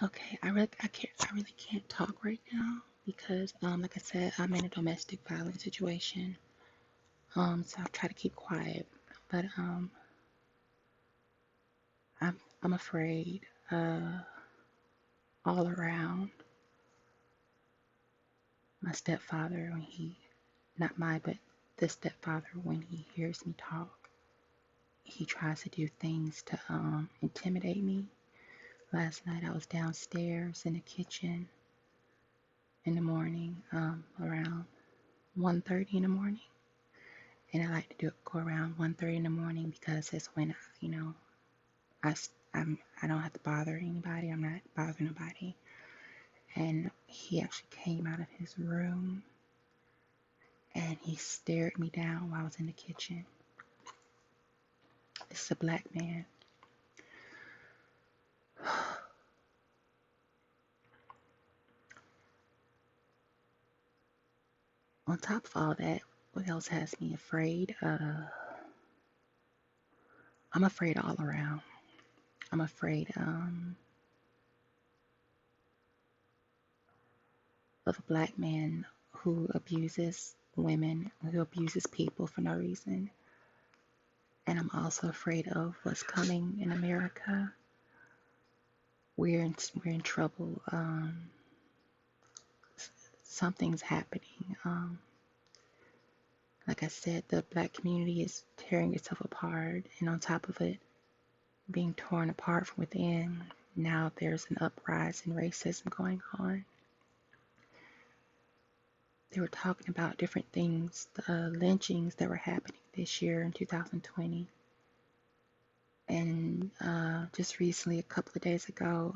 Okay, I really can't talk right now because, like I said, I'm in a domestic violence situation. So I'll try to keep quiet, but I'm afraid, all around. My stepfather, when he, not my, but the stepfather, when he hears me talk, he tries to do things to intimidate me. Last night I was downstairs in the kitchen in the morning, around 1:30 in the morning. And I like to go around 1:30 in the morning because that's when, I, I don't have to bother anybody. I'm not bothering nobody. And he actually came out of his room and he stared me down while I was in the kitchen. It's a black man. On top of all that, what else has me afraid? I'm afraid all around. I'm afraid of a black man who abuses women, who abuses people for no reason. And I'm also afraid of what's coming in America. We're in trouble. Something's happening. Like I said, the black community is tearing itself apart, and on top of it, being torn apart from within, now there's an uprising racism going on. They were talking about different things, the lynchings that were happening this year in 2020. And just recently, a couple of days ago,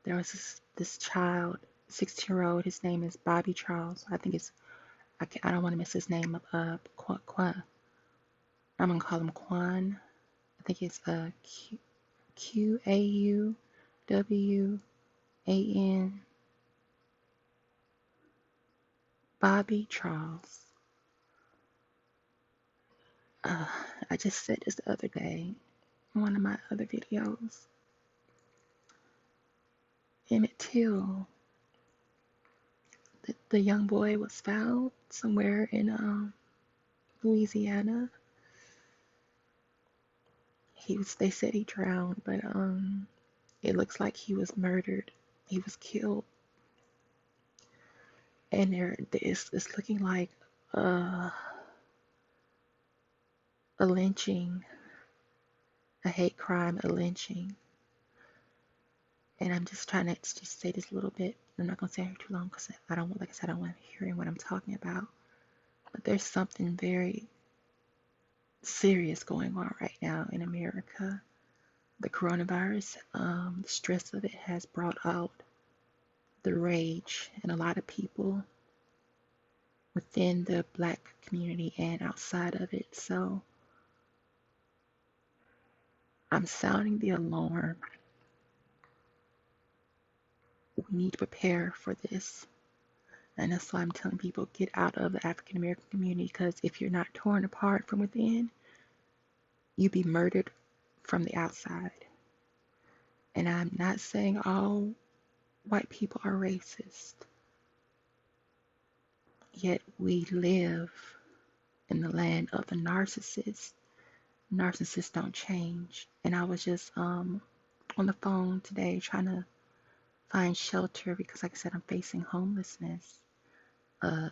there was this child, 16-year-old. His name is Bobby Charles. I don't want to mess his name up. I'm gonna call him Quan. I think it's Qauwwan. Bobby Charles. Uh, I just said this the other day in one of my other videos. Emmett Till, the young boy was found somewhere in Louisiana. They said he drowned, but it looks like he was murdered. He was killed, and it's looking like uh, a lynching, a hate crime, a lynching. And I'm just trying to just say this a little bit. I'm not gonna say it too long because I don't want, like I said, I don't want hearing what I'm talking about. But there's something very serious going on right now in America. The coronavirus, the stress of it has brought out the rage in a lot of people within the black community and outside of it. So I'm sounding the alarm. We need to prepare for this. And that's why I'm telling people get out of the African American community because if you're not torn apart from within, you be murdered from the outside. And I'm not saying all white people are racist, yet we live in the land of the narcissist. Narcissists don't change. And I was just on the phone today trying to find shelter because, like I said, I'm facing homelessness. The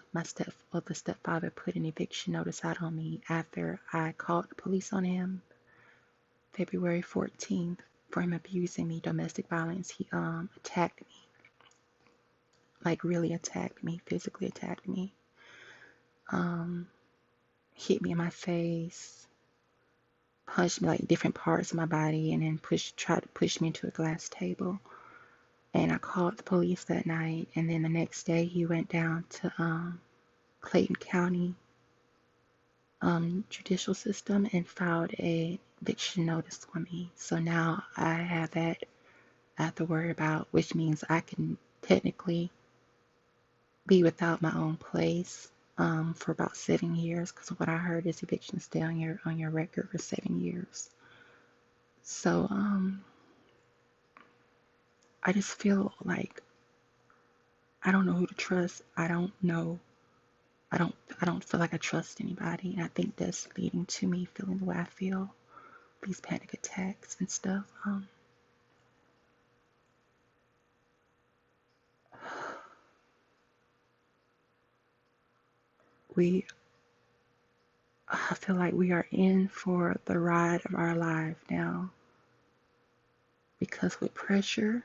stepfather put an eviction notice out on me after I called the police on him February 14th for him abusing me, domestic violence. He attacked me, like really attacked me, physically attacked me, um, hit me in my face, punched me like different parts of my body, and then tried to push me into a glass table. And I called the police that night, and then the next day he went down to Clayton County judicial system and filed a eviction notice on me. So now I have that I have to worry about, which means I can technically be without my own place for about 7 years. Because what I heard is evictions stay on your record for 7 years. So I just feel like I don't know who to trust. I don't I don't feel like I trust anybody. And I think that's leading to me feeling the way I feel, these panic attacks and stuff. We I feel like we are in for the ride of our life now, because with pressure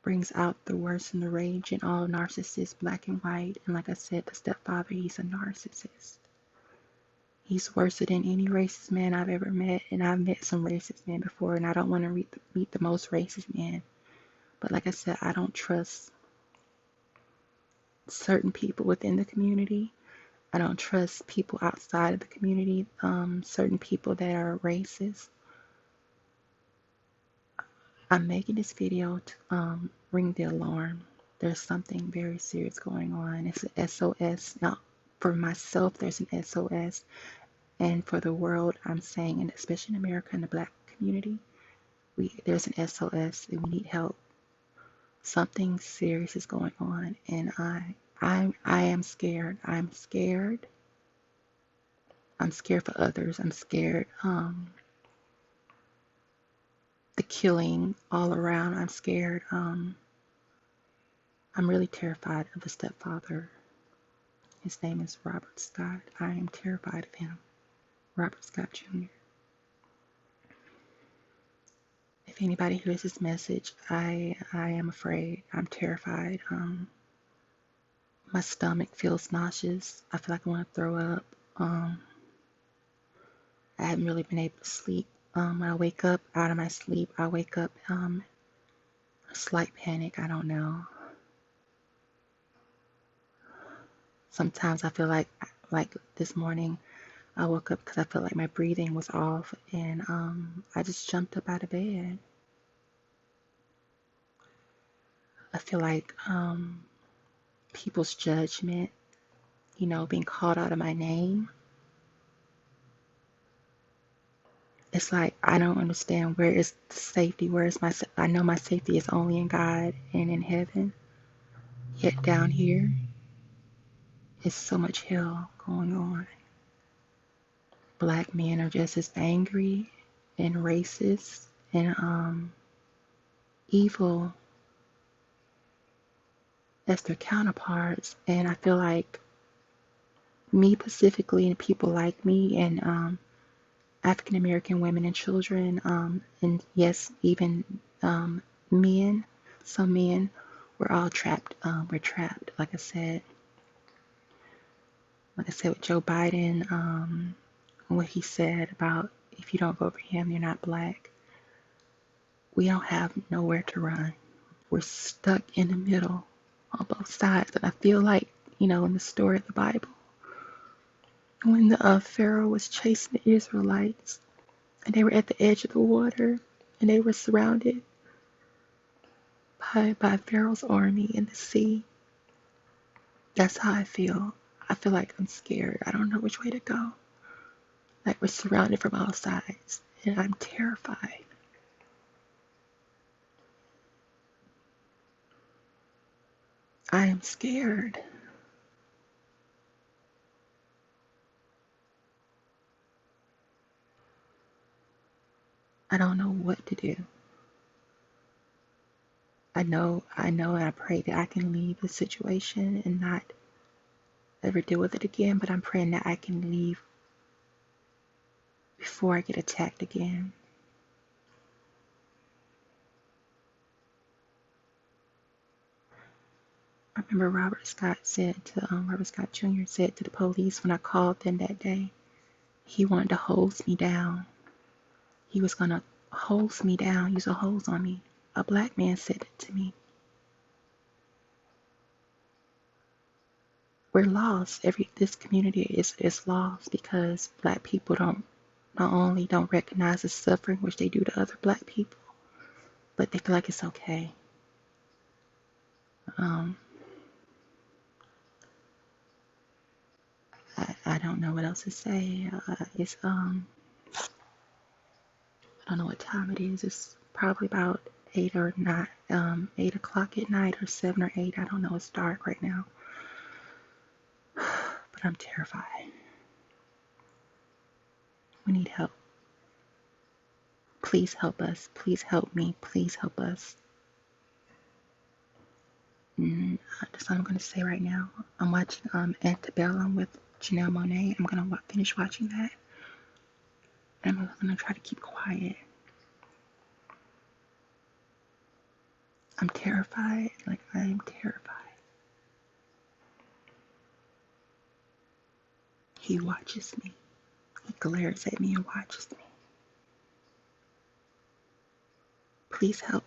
brings out the worst in the rage in all narcissists, black and white. And like I said, the stepfather, he's a narcissist. He's worse than any racist man I've ever met, and I've met some racist men before, and I don't want to meet the most racist man. But like I said, I don't trust certain people within the community. I don't trust people outside of the community, certain people that are racist. I'm making this video to ring the alarm. There's something very serious going on. It's an SOS. Now, for myself, there's an SOS. And for the world, I'm saying, and especially in America and the black community, there's an SOS and we need help. Something serious is going on, and I am scared. I'm scared. I'm scared for others. I'm scared. The killing all around. I'm scared. I'm really terrified of the stepfather. His name is Robert Scott. I am terrified of him. Robert Scott Jr. If anybody hears this message, I am afraid. I'm terrified. My stomach feels nauseous. I feel like I want to throw up. I haven't really been able to sleep. When I wake up out of my sleep, I wake up a slight panic. I don't know. Sometimes I feel like this morning, I woke up because I felt like my breathing was off, and I just jumped up out of bed. I feel like people's judgment, being called out of my name. It's like I don't understand, where is the safety? Where is I know my safety is only in God and in heaven. Yet down here, it's so much hell going on. Black men are just as angry and racist and evil as their counterparts. And I feel like me specifically, and people like me, and African American women and children, and yes, even men, some men, we're all trapped. We're trapped, like I said. Like I said, with Joe Biden, what he said about, if you don't vote for him, you're not black. We don't have nowhere to run. We're stuck in the middle on both sides. And I feel like, in the story of the Bible, when the Pharaoh was chasing the Israelites, and they were at the edge of the water, and they were surrounded by Pharaoh's army in the sea. That's how I feel. I feel like I'm scared. I don't know which way to go. Like we're surrounded from all sides, and I'm terrified. I am scared. I don't know what to do. I know, and I pray that I can leave the situation and not ever deal with it again, but I'm praying that I can leave before I get attacked again. I remember Robert Scott Jr. said to the police when I called them that day, he wanted to hose me down. He was going to hose me down, use a hose on me. A black man said it to me. We're lost. This community is lost because black people not only don't recognize the suffering which they do to other black people, but they feel like it's okay. I don't know what else to say. I don't know what time it is. It's probably about 8 or not, 8 o'clock at night or 7 or 8. I don't know. It's dark right now. But I'm terrified. We need help. Please help us. Please help me. Please help us. That's all I'm going to say right now. I'm watching Antebellum with Janelle Monáe. I'm going to finish watching that. And I'm going to try to keep quiet. I'm terrified. Like, I am terrified. He watches me. He glares at me and watches me. Please help.